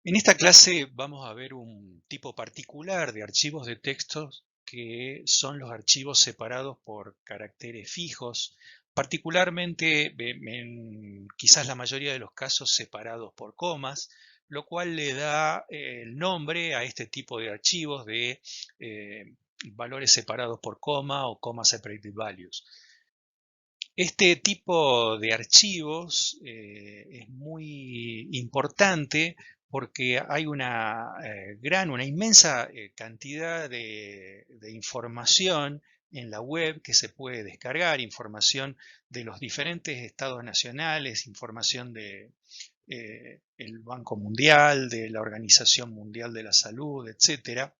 En esta clase vamos a ver un tipo particular de archivos de textos que son los archivos separados por caracteres fijos, particularmente quizás la mayoría de los casos separados por comas, lo cual le da el nombre a este tipo de archivos de valores separados por coma o comma separated values. Este tipo de archivos es muy importante porque hay una inmensa cantidad de información en la web que se puede descargar, información de los diferentes estados nacionales, información de el Banco Mundial, de la Organización Mundial de la Salud, etcétera,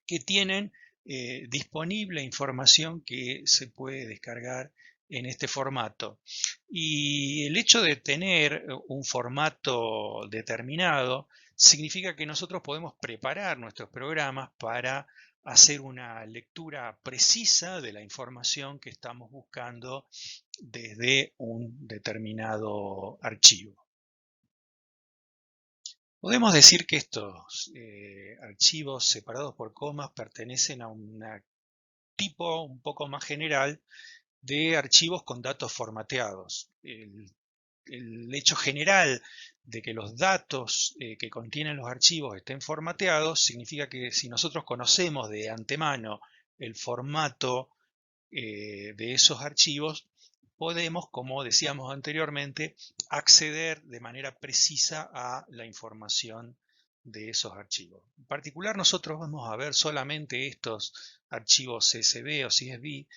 que tienen disponible información que se puede descargar en este formato. Y el hecho de tener un formato determinado significa que nosotros podemos preparar nuestros programas para hacer una lectura precisa de la información que estamos buscando desde un determinado archivo. Podemos decir que estos archivos separados por comas pertenecen a un tipo un poco más general de archivos con datos formateados. El hecho general de que los datos que contienen los archivos estén formateados significa que si nosotros conocemos de antemano el formato de esos archivos, podemos, como decíamos anteriormente, acceder de manera precisa a la información de esos archivos. En particular, nosotros vamos a ver solamente estos archivos CSV o CSV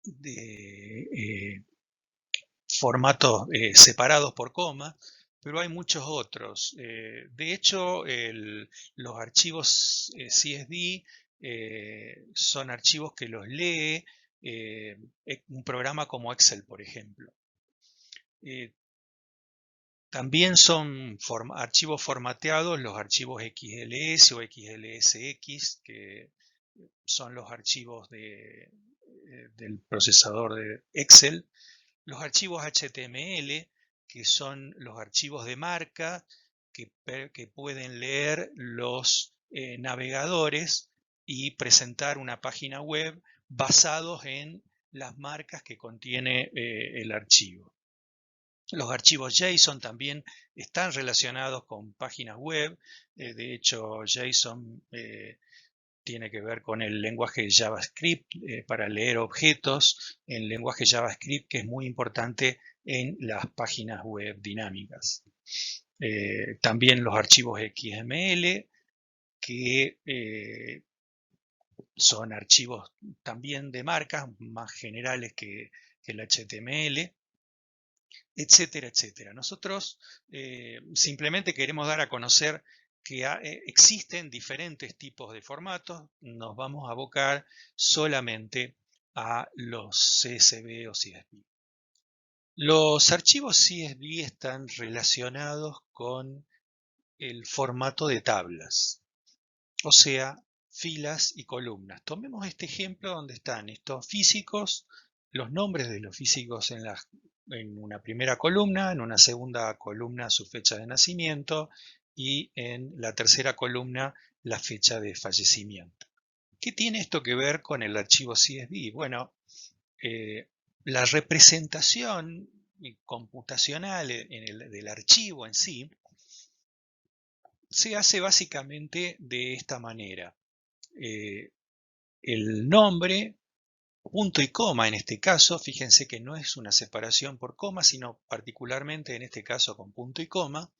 de formatos separados por coma, pero hay muchos otros. De hecho, los archivos CSV son archivos que los lee un programa como Excel, por ejemplo. También son archivos formateados los archivos XLS o XLSX, que son los archivos del procesador de Excel. Los archivos HTML, que son los archivos de marca que pueden leer los navegadores y presentar una página web basados en las marcas que contiene el archivo. Los archivos JSON también están relacionados con páginas web. De hecho, JSON tiene que ver con el lenguaje JavaScript para leer objetos en lenguaje JavaScript, que es muy importante en las páginas web dinámicas. También los archivos XML, que son archivos también de marcas más generales que el HTML, etcétera, etcétera. Nosotros simplemente queremos dar a conocer que existen diferentes tipos de formatos. Nos vamos a abocar solamente a los CSV o CSV. Los archivos CSV están relacionados con el formato de tablas, o sea, filas y columnas. Tomemos este ejemplo donde están estos físicos, los nombres de los físicos en una primera columna, en una segunda columna su fecha de nacimiento y en la tercera columna la fecha de fallecimiento. ¿Qué tiene esto que ver con el archivo CSV? Bueno, la representación computacional del archivo en sí se hace básicamente de esta manera. El nombre, punto y coma en este caso, fíjense que no es una separación por coma, sino particularmente en este caso con punto y coma,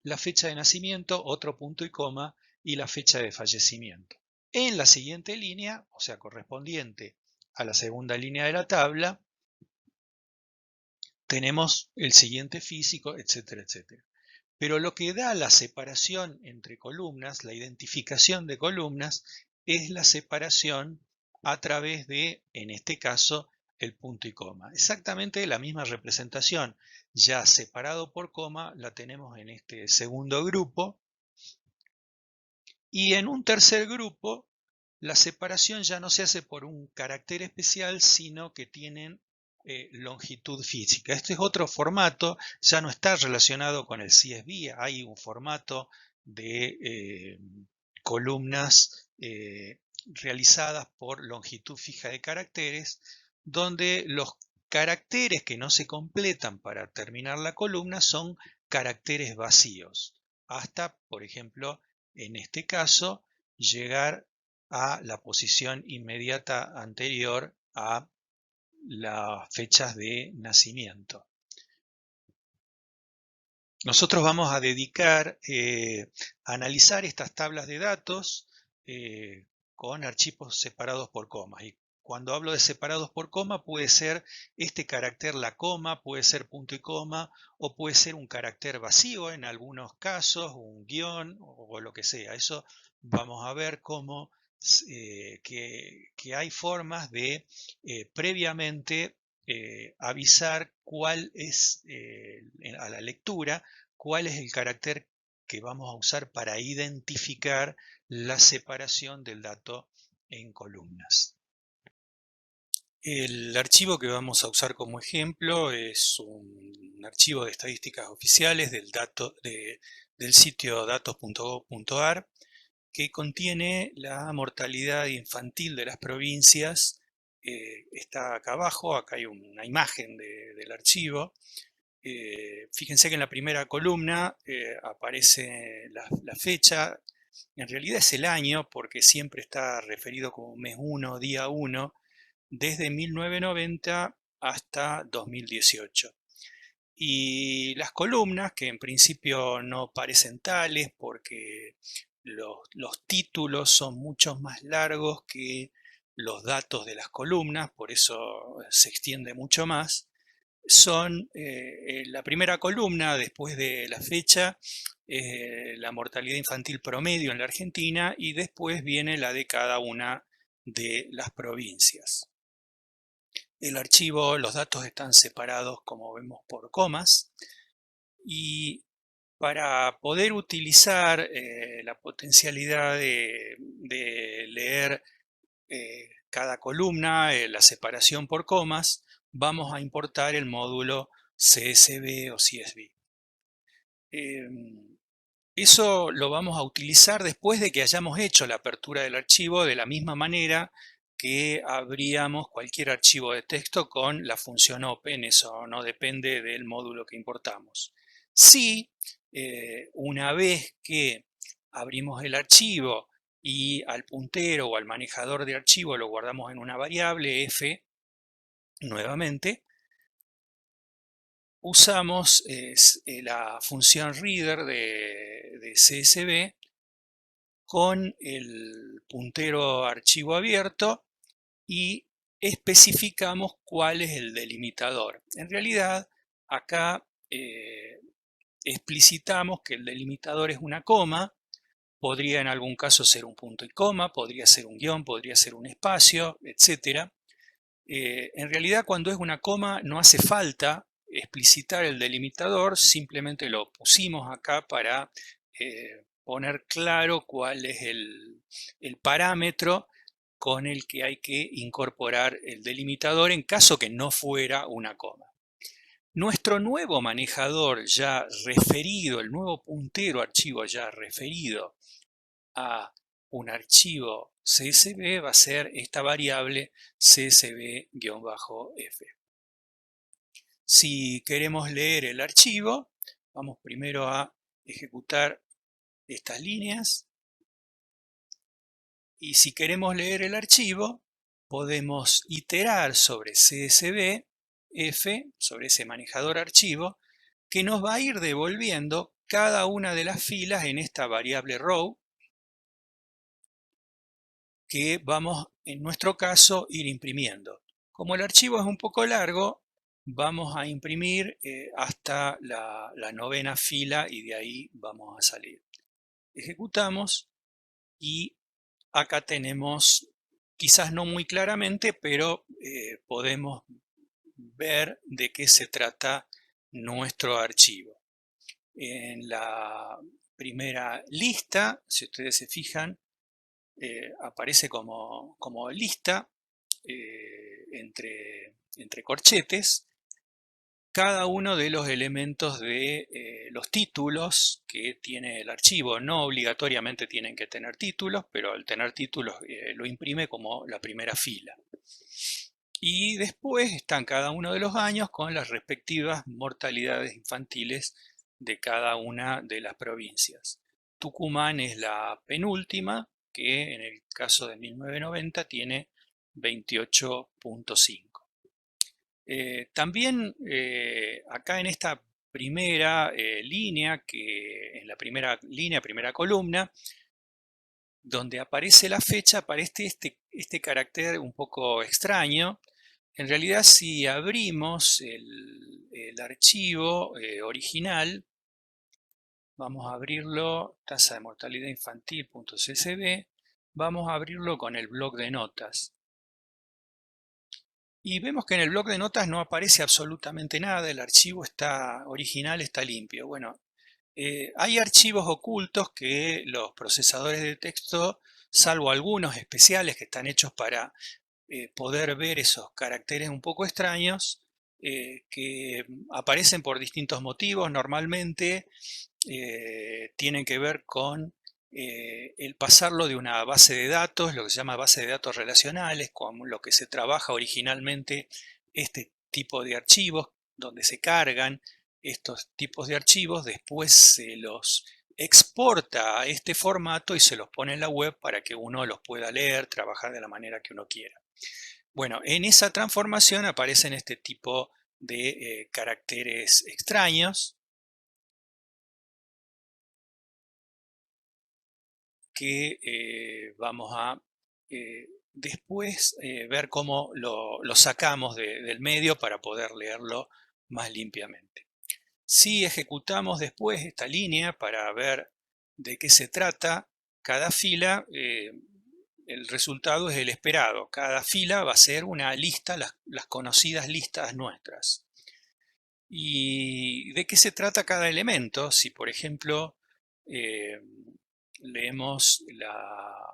la fecha de nacimiento, otro punto y coma, y la fecha de fallecimiento. En la siguiente línea, o sea, correspondiente a la segunda línea de la tabla, tenemos el siguiente físico, etcétera, etcétera. Pero lo que da la separación entre columnas, la identificación de columnas, es la separación a través de, en este caso, el punto y coma. Exactamente la misma representación, ya separado por coma, la tenemos en este segundo grupo. Y en un tercer grupo, la separación ya no se hace por un carácter especial, sino que tienen longitud física. Este es otro formato, ya no está relacionado con el CSV, hay un formato de columnas realizadas por longitud fija de caracteres, donde los caracteres que no se completan para terminar la columna son caracteres vacíos, hasta, por ejemplo, en este caso, llegar a la posición inmediata anterior a las fechas de nacimiento. Nosotros vamos a dedicar a analizar estas tablas de datos con archivos separados por comas. Y cuando hablo de separados por coma, puede ser este carácter, la coma, puede ser punto y coma, o puede ser un carácter vacío en algunos casos, un guión o lo que sea. Eso vamos a ver cómo que hay formas de previamente avisar cuál es a la lectura, cuál es el carácter que vamos a usar para identificar la separación del dato en columnas. El archivo que vamos a usar como ejemplo es un archivo de estadísticas oficiales del sitio datos.gov.ar que contiene la mortalidad infantil de las provincias. Está acá abajo, acá hay una imagen del archivo. Fíjense que en la primera columna aparece la fecha, en realidad es el año porque siempre está referido como mes 1, día 1, desde 1990 hasta 2018. Y las columnas, que en principio no parecen tales porque los títulos son mucho más largos que los datos de las columnas, por eso se extiende mucho más, son la primera columna después de la fecha, la mortalidad infantil promedio en la Argentina, y después viene la de cada una de las provincias. El archivo, los datos están separados, como vemos, por comas, y para poder utilizar la potencialidad de leer cada columna, la separación por comas, vamos a importar el módulo CSV o CSV. Eso lo vamos a utilizar después de que hayamos hecho la apertura del archivo, de la misma manera que abríamos cualquier archivo de texto con la función open. Eso no depende del módulo que importamos. Si una vez que abrimos el archivo y al puntero o al manejador de archivo lo guardamos en una variable f, nuevamente, usamos la función reader de CSV con el puntero archivo abierto y especificamos cuál es el delimitador. En realidad, acá explicitamos que el delimitador es una coma, podría en algún caso ser un punto y coma, podría ser un guión, podría ser un espacio, etc. En realidad, cuando es una coma no hace falta explicitar el delimitador, simplemente lo pusimos acá para poner claro cuál es el parámetro con el que hay que incorporar el delimitador en caso que no fuera una coma. Nuestro nuevo manejador ya referido, el nuevo puntero archivo ya referido a un archivo CSV va a ser esta variable CSV-F. Si queremos leer el archivo, vamos primero a ejecutar estas líneas. Y si queremos leer el archivo, podemos iterar sobre CSV-F, sobre ese manejador archivo, que nos va a ir devolviendo cada una de las filas en esta variable row, que vamos, en nuestro caso, ir imprimiendo. Como el archivo es un poco largo, vamos a imprimir hasta la 9ª fila y de ahí vamos a salir. Ejecutamos y acá tenemos, quizás no muy claramente, pero podemos ver de qué se trata nuestro archivo. En la primera lista, si ustedes se fijan, aparece como lista entre entre corchetes cada uno de los elementos de los títulos que tiene el archivo. No obligatoriamente tienen que tener títulos, pero al tener títulos lo imprime como la primera fila. Y después están cada uno de los años con las respectivas mortalidades infantiles de cada una de las provincias. Tucumán es la penúltima, que en el caso de 1990 tiene 28.5. También acá en esta primera línea, en la primera línea, primera columna, donde aparece la fecha, aparece este carácter un poco extraño. En realidad, si abrimos el archivo original, vamos a abrirlo, tasa de mortalidad infantil.csv, vamos a abrirlo con el bloc de notas. Y vemos que en el bloc de notas no aparece absolutamente nada, el archivo original está limpio. Bueno, hay archivos ocultos que los procesadores de texto, salvo algunos especiales que están hechos para poder ver esos caracteres un poco extraños, que aparecen por distintos motivos. Normalmente tienen que ver con el pasarlo de una base de datos, lo que se llama base de datos relacionales, con lo que se trabaja originalmente este tipo de archivos, donde se cargan estos tipos de archivos, después se los exporta a este formato y se los pone en la web para que uno los pueda leer, trabajar de la manera que uno quiera. Bueno, en esa transformación aparecen este tipo de caracteres extraños que vamos a después ver cómo lo sacamos del medio para poder leerlo más limpiamente. Si ejecutamos después esta línea para ver de qué se trata cada fila, el resultado es el esperado. Cada fila va a ser una lista, las conocidas listas nuestras. ¿Y de qué se trata cada elemento? Si, por ejemplo, leemos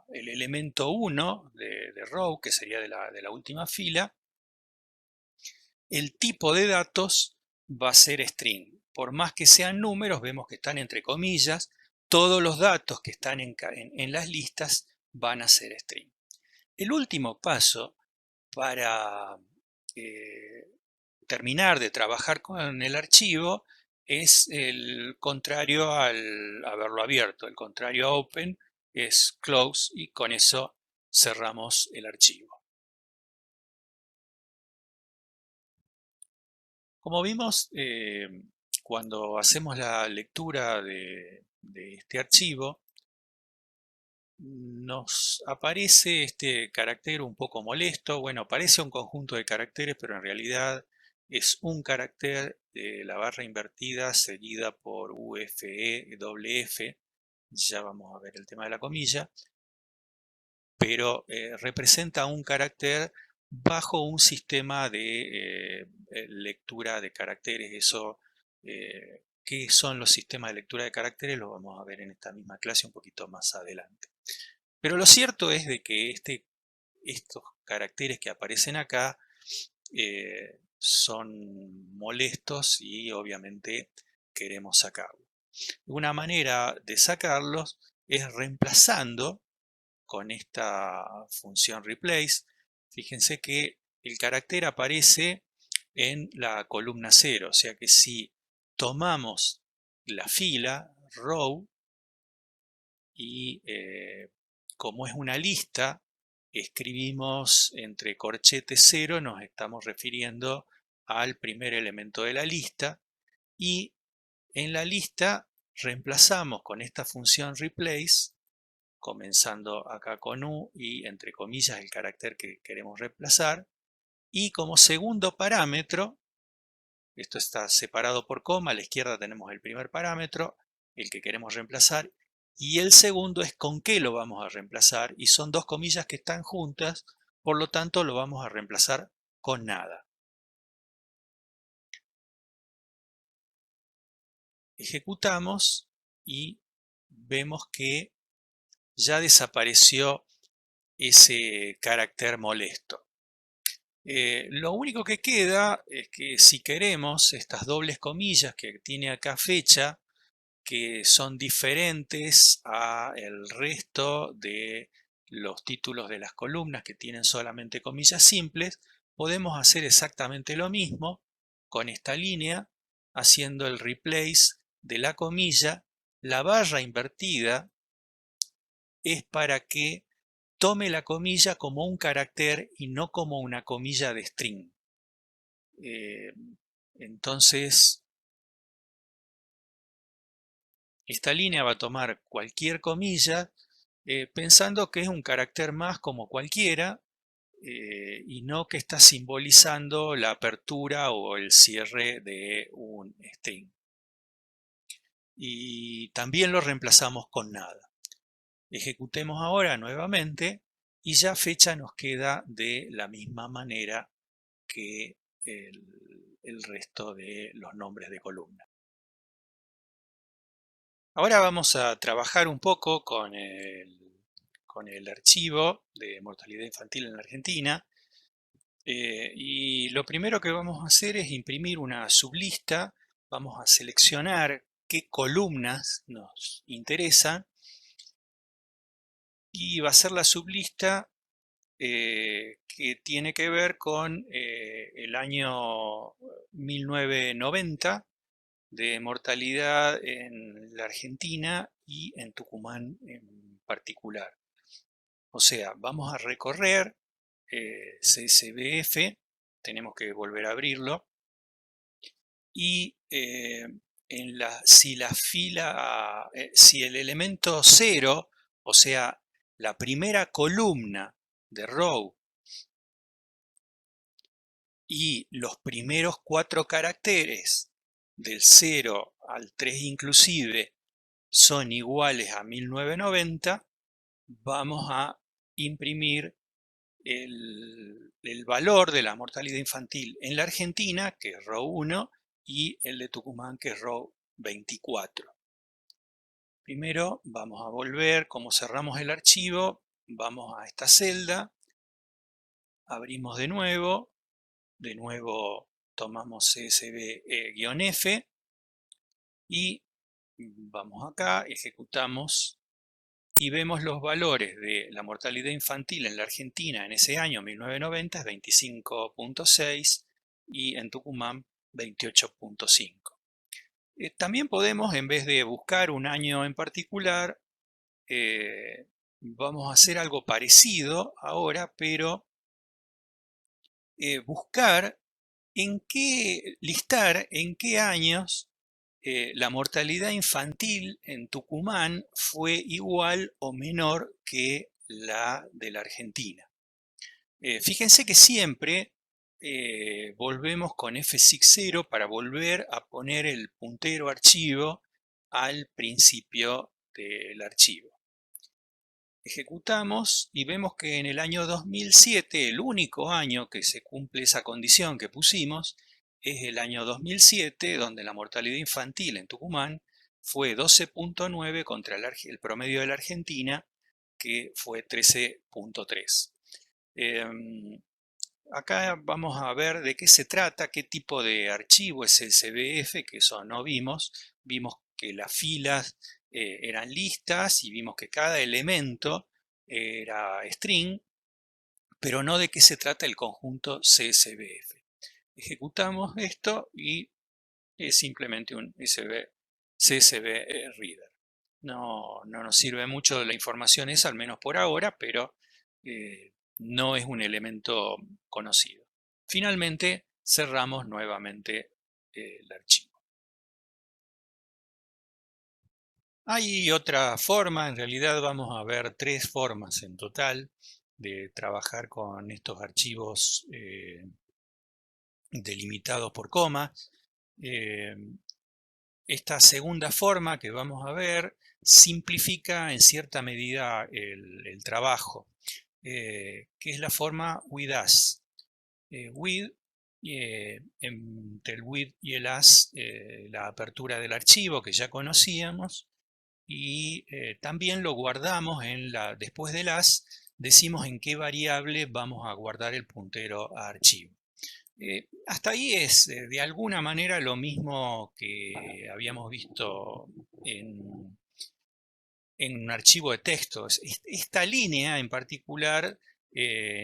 el elemento 1 de row, que sería de la última fila, el tipo de datos va a ser string. Por más que sean números, vemos que están entre comillas. Todos los datos que están en las listas van a ser string. El último paso para terminar de trabajar con el archivo es el contrario al haberlo abierto. El contrario a open es close y con eso cerramos el archivo. Como vimos, cuando hacemos la lectura de este archivo, nos aparece este carácter un poco molesto. Bueno, parece un conjunto de caracteres, pero en realidad es un carácter de la barra invertida seguida por UFE, ya vamos a ver el tema de la comilla, pero representa un carácter bajo un sistema de lectura de caracteres. Eso, ¿qué son los sistemas de lectura de caracteres? Lo vamos a ver en esta misma clase un poquito más adelante. Pero lo cierto es de que estos caracteres que aparecen acá son molestos y obviamente queremos sacarlos. Una manera de sacarlos es reemplazando con esta función replace. Fíjense que el carácter aparece en la columna 0, o sea que si tomamos la fila, row, y como es una lista, escribimos entre corchetes 0, nos estamos refiriendo al primer elemento de la lista, y en la lista reemplazamos con esta función replace, comenzando acá con U y entre comillas el carácter que queremos reemplazar, y como segundo parámetro, esto está separado por coma, a la izquierda tenemos el primer parámetro, el que queremos reemplazar, y el segundo es con qué lo vamos a reemplazar, y son dos comillas que están juntas, por lo tanto lo vamos a reemplazar con nada. Ejecutamos y vemos que ya desapareció ese carácter molesto. Lo único que queda es que si queremos estas dobles comillas que tiene acá fecha, que son diferentes a el resto de los títulos de las columnas que tienen solamente comillas simples, podemos hacer exactamente lo mismo con esta línea, haciendo el replace de la comilla. La barra invertida es para que tome la comilla como un carácter y no como una comilla de string. Entonces, esta línea va a tomar cualquier comilla pensando que es un carácter más como cualquiera y no que está simbolizando la apertura o el cierre de un string. Y también lo reemplazamos con nada. Ejecutemos ahora nuevamente y ya fecha nos queda de la misma manera que el resto de los nombres de columna. Ahora vamos a trabajar un poco con el archivo de mortalidad infantil en la Argentina. Y lo primero que vamos a hacer es imprimir una sublista. Vamos a seleccionar qué columnas nos interesan y va a ser la sublista que tiene que ver con el año 1990 de mortalidad en la Argentina y en Tucumán en particular. O sea, vamos a recorrer CSBF, tenemos que volver a abrirlo, y si el elemento 0, o sea, la primera columna de row y los primeros 4 caracteres del 0 al 3 inclusive son iguales a 1990, vamos a imprimir el valor de la mortalidad infantil en la Argentina, que es row 1, y el de Tucumán, que es row 24. Primero vamos a volver, como cerramos el archivo, vamos a esta celda, abrimos de nuevo tomamos CSV-F y vamos acá, ejecutamos y vemos los valores de la mortalidad infantil en la Argentina en ese año 1990 es 25.6 y en Tucumán 28.5. También podemos, en vez de buscar un año en particular, vamos a hacer algo parecido ahora, pero buscar listar en qué años la mortalidad infantil en Tucumán fue igual o menor que la de la Argentina. Fíjense que siempre volvemos con F60 para volver a poner el puntero archivo al principio del archivo. Ejecutamos y vemos que en el año 2007, el único año que se cumple esa condición que pusimos, es el año 2007, donde la mortalidad infantil en Tucumán fue 12.9 contra el promedio de la Argentina, que fue 13.3. Acá vamos a ver de qué se trata, qué tipo de archivo es el CSVF, que eso no vimos. Vimos que las filas eran listas y vimos que cada elemento era string, pero no de qué se trata el conjunto CSVF. Ejecutamos esto y es simplemente un CSV Reader. No nos sirve mucho la información esa, al menos por ahora, pero no es un elemento conocido. Finalmente, cerramos nuevamente el archivo. Hay otra forma, en realidad vamos a ver 3 formas en total de trabajar con estos archivos delimitados por comas. Esta segunda forma que vamos a ver simplifica en cierta medida el trabajo, que es la forma with as. With, entre el with y el as, la apertura del archivo que ya conocíamos, y también lo guardamos después del as decimos en qué variable vamos a guardar el puntero a archivo. Hasta ahí es de alguna manera lo mismo que habíamos visto en un archivo de textos. Esta línea en particular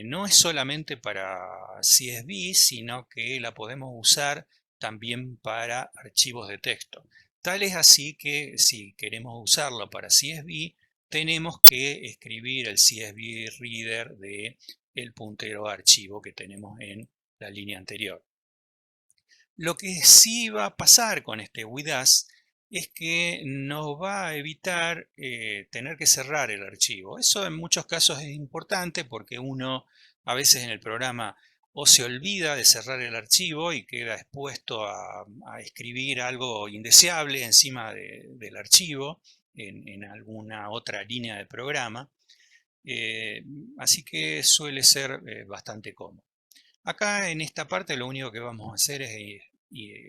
no es solamente para CSV, sino que la podemos usar también para archivos de texto. Tal es así que si queremos usarlo para CSV, tenemos que escribir el CSV Reader de el puntero a archivo que tenemos en la línea anterior. Lo que sí va a pasar con este WIDAS es que nos va a evitar tener que cerrar el archivo. Eso en muchos casos es importante porque uno a veces en el programa o se olvida de cerrar el archivo y queda expuesto a escribir algo indeseable encima del archivo en alguna otra línea del programa. Así que suele ser bastante cómodo. Acá en esta parte lo único que vamos a hacer es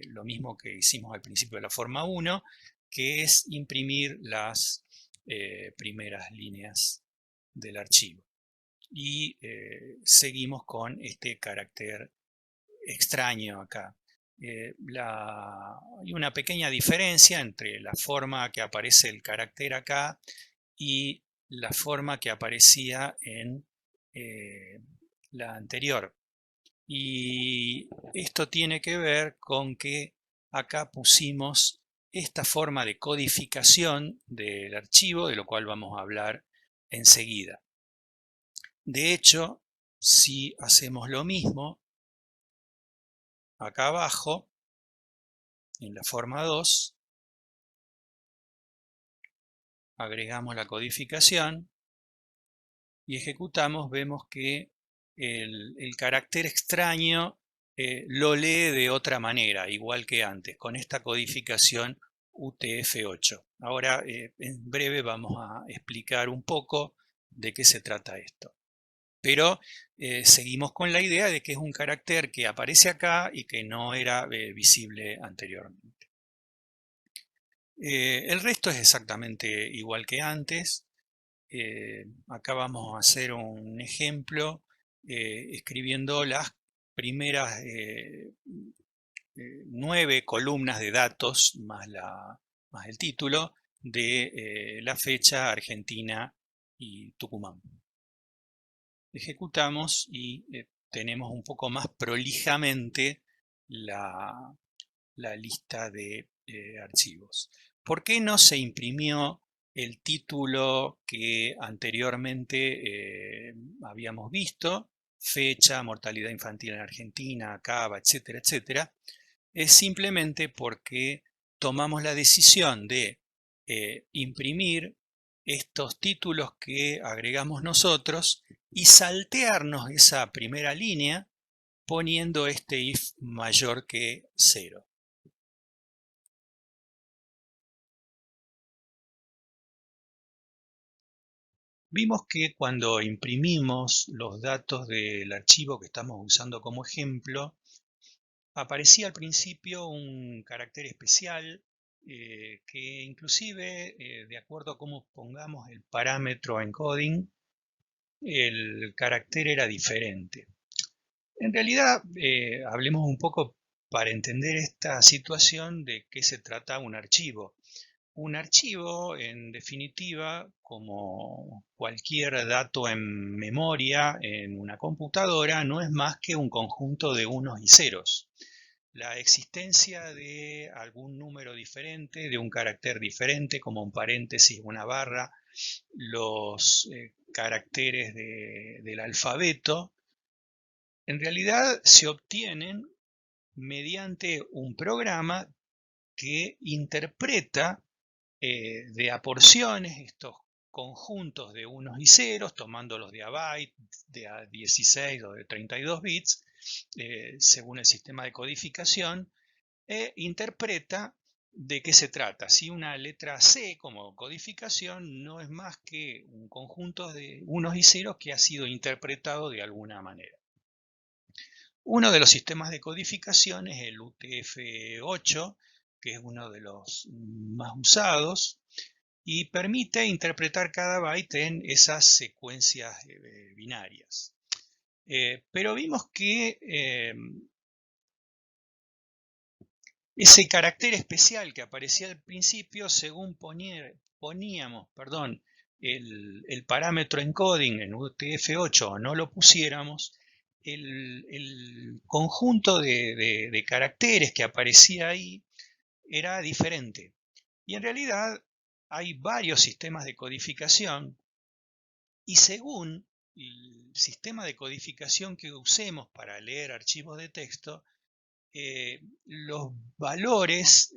lo mismo que hicimos al principio de la forma 1, que es imprimir las primeras líneas del archivo. Y seguimos con este carácter extraño acá. Hay una pequeña diferencia entre la forma que aparece el carácter acá y la forma que aparecía en la anterior. Y esto tiene que ver con que acá pusimos esta forma de codificación del archivo, de lo cual vamos a hablar enseguida. De hecho, si hacemos lo mismo acá abajo, en la forma 2, agregamos la codificación y ejecutamos, vemos que el carácter extraño lo lee de otra manera, igual que antes, con esta codificación UTF-8. Ahora, en breve vamos a explicar un poco de qué se trata esto. Pero seguimos con la idea de que es un carácter que aparece acá y que no era visible anteriormente. El resto es exactamente igual que antes. Acá vamos a hacer un ejemplo escribiendo las primeras 9 columnas de datos más el título de la fecha Argentina y Tucumán. Ejecutamos y tenemos un poco más prolijamente la lista de archivos. ¿Por qué no se imprimió el título que anteriormente habíamos visto? Fecha, mortalidad infantil en Argentina, Cava, etcétera, etcétera. Es simplemente porque tomamos la decisión de imprimir estos títulos que agregamos nosotros y saltearnos esa primera línea poniendo este if mayor que 0. Vimos que cuando imprimimos los datos del archivo que estamos usando como ejemplo, aparecía al principio un carácter especial que inclusive, de acuerdo a cómo pongamos el parámetro encoding, el carácter era diferente. En realidad, hablemos un poco para entender esta situación de qué se trata un archivo. Un archivo, en definitiva, como cualquier dato en memoria en una computadora, no es más que un conjunto de unos y ceros. La existencia de algún número diferente, de un carácter diferente, como un paréntesis, una barra, los caracteres del alfabeto, en realidad se obtienen mediante un programa que interpreta de a porciones estos conjuntos de unos y ceros, tomándolos de a byte, de a 16 o de 32 bits, según el sistema de codificación, e interpreta de qué se trata. Si una letra C como codificación no es más que un conjunto de unos y ceros que ha sido interpretado de alguna manera. Uno de los sistemas de codificación es el UTF-8, que es uno de los más usados. y permite interpretar cada byte en esas secuencias binarias. Pero vimos que ese carácter especial que aparecía al principio, según poníamos el parámetro encoding en UTF-8 o no lo pusiéramos, el conjunto de caracteres que aparecía ahí era diferente. Y en realidad hay varios sistemas de codificación y según el sistema de codificación que usemos para leer archivos de texto, los valores,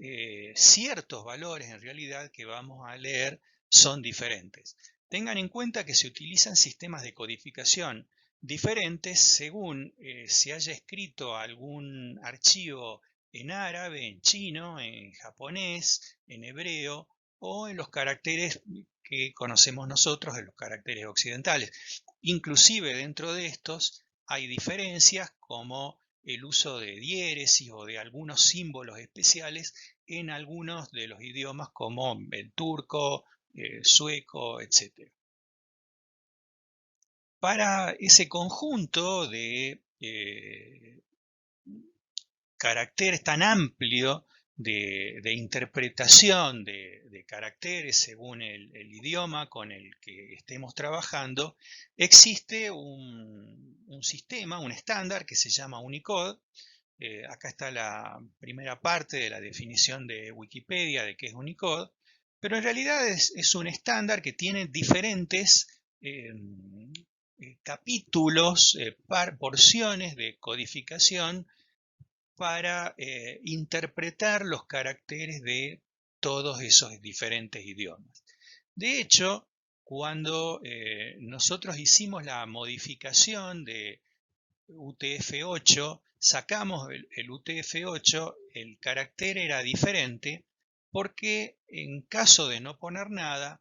ciertos valores en realidad que vamos a leer son diferentes. Tengan en cuenta que se utilizan sistemas de codificación diferentes según se haya escrito algún archivo en árabe, en chino, en japonés, en hebreo o en los caracteres que conocemos nosotros, en los caracteres occidentales. Inclusive dentro de estos hay diferencias como el uso de diéresis o de algunos símbolos especiales en algunos de los idiomas como el turco, sueco, etc. Para ese conjunto de caracteres tan amplio de interpretación de caracteres según el idioma con el que estemos trabajando, existe un sistema, un estándar que se llama Unicode. Acá está la primera parte de la definición de Wikipedia de qué es Unicode, pero en realidad es un estándar que tiene diferentes capítulos, porciones de codificación para interpretar los caracteres de todos esos diferentes idiomas. De hecho, cuando nosotros hicimos la modificación de UTF-8, sacamos el UTF-8, el carácter era diferente porque en caso de no poner nada,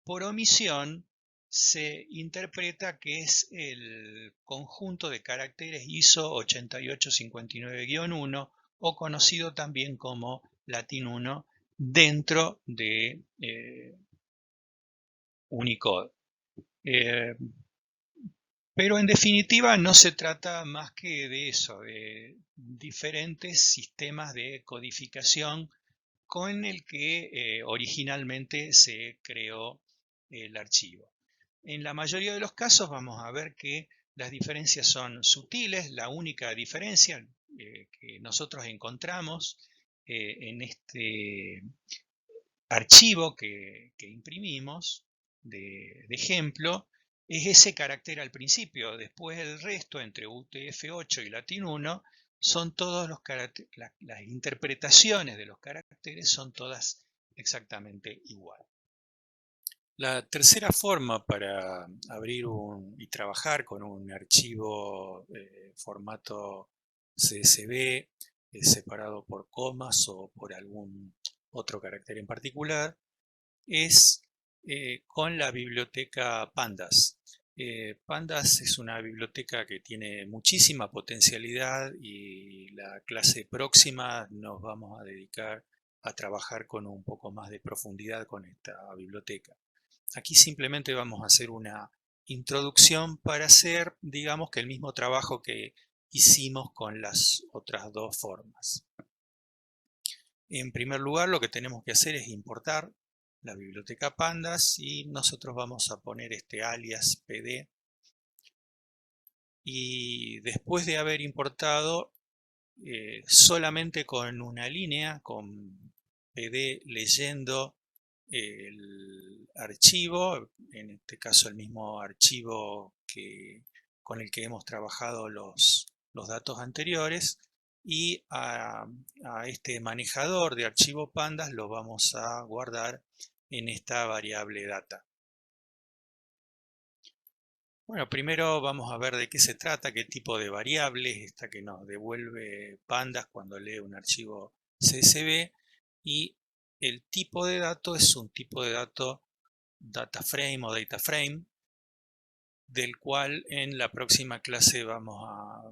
por omisión se interpreta que es el conjunto de caracteres ISO 8859-1 o conocido también como Latin 1 dentro de Unicode. Pero en definitiva no se trata más que de eso, de diferentes sistemas de codificación con el que originalmente se creó el archivo. En la mayoría de los casos vamos a ver que las diferencias son sutiles. La única diferencia que nosotros encontramos en este archivo que imprimimos de ejemplo es ese carácter al principio. Después el resto, entre UTF-8 y Latin 1, son todos los caracteres, las interpretaciones de los caracteres son todas exactamente igual. La tercera forma para abrir y trabajar con un archivo formato CSV separado por comas o por algún otro carácter en particular es con la biblioteca Pandas. Pandas es una biblioteca que tiene muchísima potencialidad y la clase próxima nos vamos a dedicar a trabajar con un poco más de profundidad con esta biblioteca. Aquí simplemente vamos a hacer una introducción para hacer, digamos, que el mismo trabajo que hicimos con las otras dos formas. En primer lugar, lo que tenemos que hacer es importar la biblioteca Pandas y nosotros vamos a poner este alias pd. Y después de haber importado solamente con una línea, con pd leyendo el archivo, en este caso el mismo archivo con el que hemos trabajado los datos anteriores, y a este manejador de archivo pandas lo vamos a guardar en esta variable data. Bueno, primero vamos a ver de qué se trata, qué tipo de variable es esta que nos devuelve pandas cuando lee un archivo CSV, y el tipo de dato es un tipo de dato data frame o data frame, del cual en la próxima clase vamos a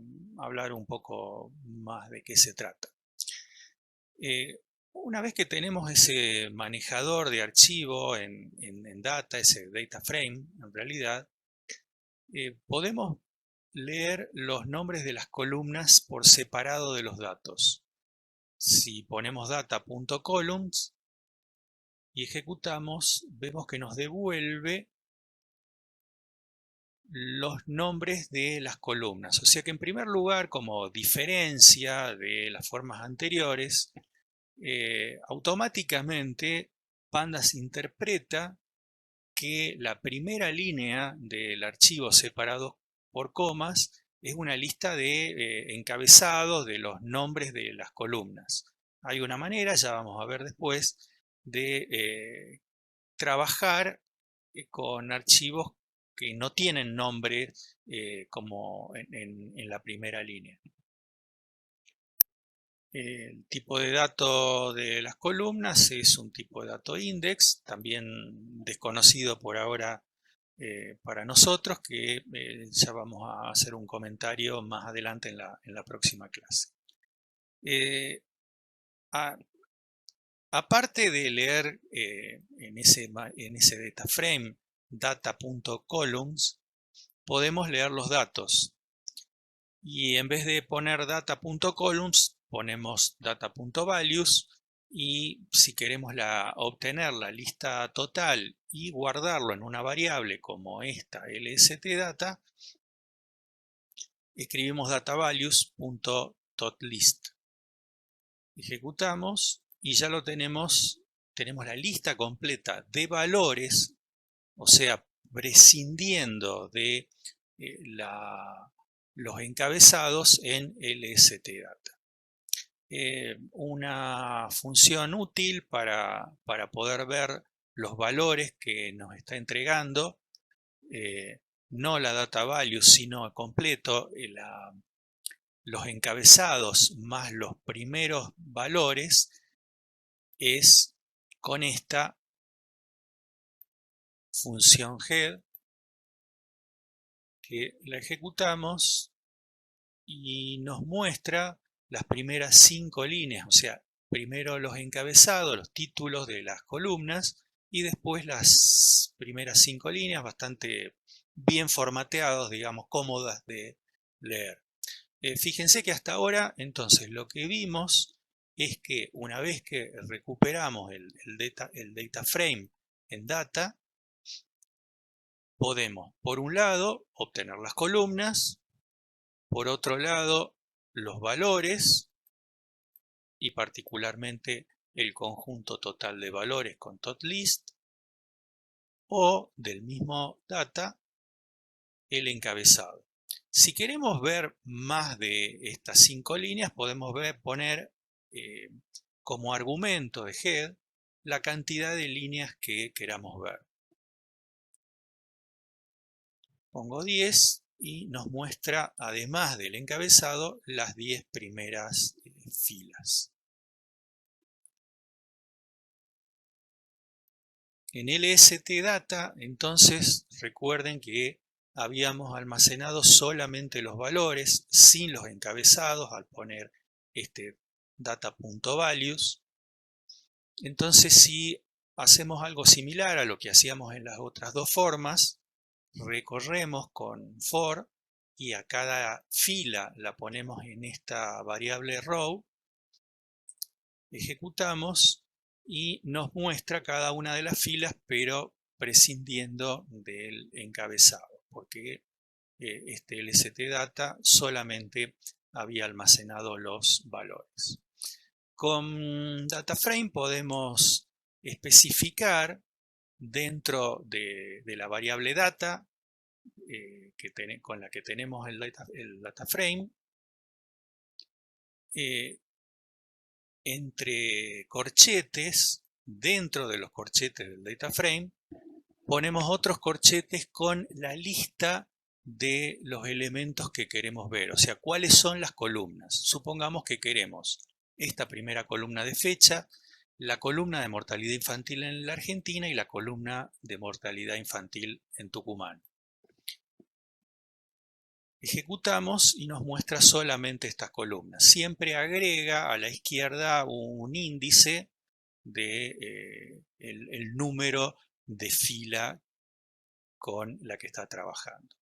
hablar un poco más de qué se trata. Una vez que tenemos ese manejador de archivo en Data, ese data frame, en realidad, podemos leer los nombres de las columnas por separado de los datos. Si ponemos data.columns y ejecutamos, vemos que nos devuelve los nombres de las columnas. O sea que en primer lugar, como diferencia de las formas anteriores, automáticamente Pandas interpreta que la primera línea del archivo separado por comas es una lista de encabezados de los nombres de las columnas. Hay una manera, ya vamos a ver después, de trabajar con archivos que no tienen nombre como en la primera línea. El tipo de dato de las columnas es un tipo de dato index, también desconocido por ahora para nosotros, que ya vamos a hacer un comentario más adelante en la próxima clase. Aparte de leer en ese data frame data.columns, podemos leer los datos. Y en vez de poner data.columns, ponemos data.values. Y si queremos obtener la lista total y guardarlo en una variable como esta lstdata, escribimos datavalues.totlist. Ejecutamos y ya lo tenemos la lista completa de valores, o sea, prescindiendo de los encabezados en lstdata. Una función útil para poder ver los valores que nos está entregando, no la data value, sino completo los encabezados más los primeros valores, es con esta función head, que la ejecutamos y nos muestra las primeras 5 líneas, o sea, primero los encabezados, los títulos de las columnas, y después las primeras 5 líneas, bastante bien formateados, digamos, cómodas de leer. Fíjense que hasta ahora, entonces, lo que vimos es que una vez que recuperamos el data frame en data, podemos, por un lado, obtener las columnas, por otro lado, los valores, y particularmente el conjunto total de valores con totlist, o del mismo data, el encabezado. Si queremos ver más de estas 5 líneas, podemos poner como argumento de head la cantidad de líneas que queramos ver. Pongo 10 y nos muestra, además del encabezado, las 10 primeras filas. En lstdata, entonces, recuerden que habíamos almacenado solamente los valores, sin los encabezados, al poner este data.values. Entonces, si hacemos algo similar a lo que hacíamos en las otras dos formas, recorremos con for y a cada fila la ponemos en esta variable row, ejecutamos y nos muestra cada una de las filas, pero prescindiendo del encabezado, porque este lstdata solamente había almacenado los valores. Con DataFrame podemos especificar dentro de la variable data con la que tenemos el DataFrame, entre corchetes, dentro de los corchetes del DataFrame, ponemos otros corchetes con la lista de los elementos que queremos ver, o sea, cuáles son las columnas. Supongamos que queremos esta primera columna de fecha, la columna de mortalidad infantil en la Argentina y la columna de mortalidad infantil en Tucumán. Ejecutamos y nos muestra solamente estas columnas. Siempre agrega a la izquierda un índice de el número de fila con la que está trabajando.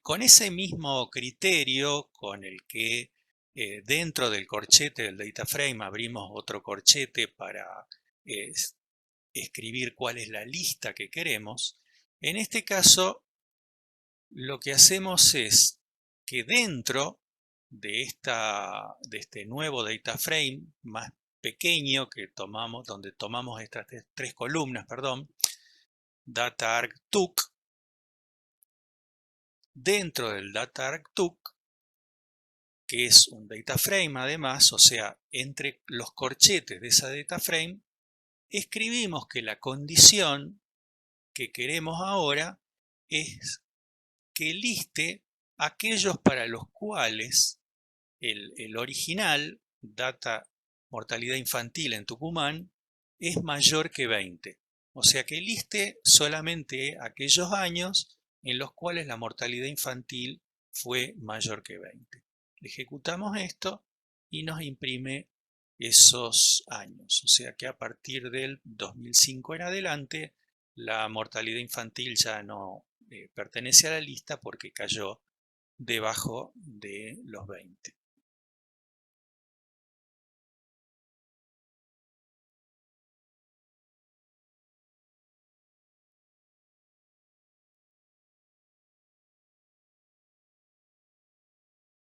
Con ese mismo criterio con el que dentro del corchete del data frame abrimos otro corchete para escribir cuál es la lista que queremos, en este caso lo que hacemos es que dentro de este nuevo data frame más pequeño que tomamos, donde tomamos estas tres columnas, perdón, data arg_took, dentro del data arg_took, que es un data frame además, o sea, entre los corchetes de esa data frame, escribimos que la condición que queremos ahora es que liste aquellos para los cuales el original, data mortalidad infantil en Tucumán, es mayor que 20. O sea que liste solamente aquellos años en los cuales la mortalidad infantil fue mayor que 20. Ejecutamos esto y nos imprime esos años. O sea que a partir del 2005 en adelante, la mortalidad infantil ya no pertenece a la lista porque cayó debajo de los 20.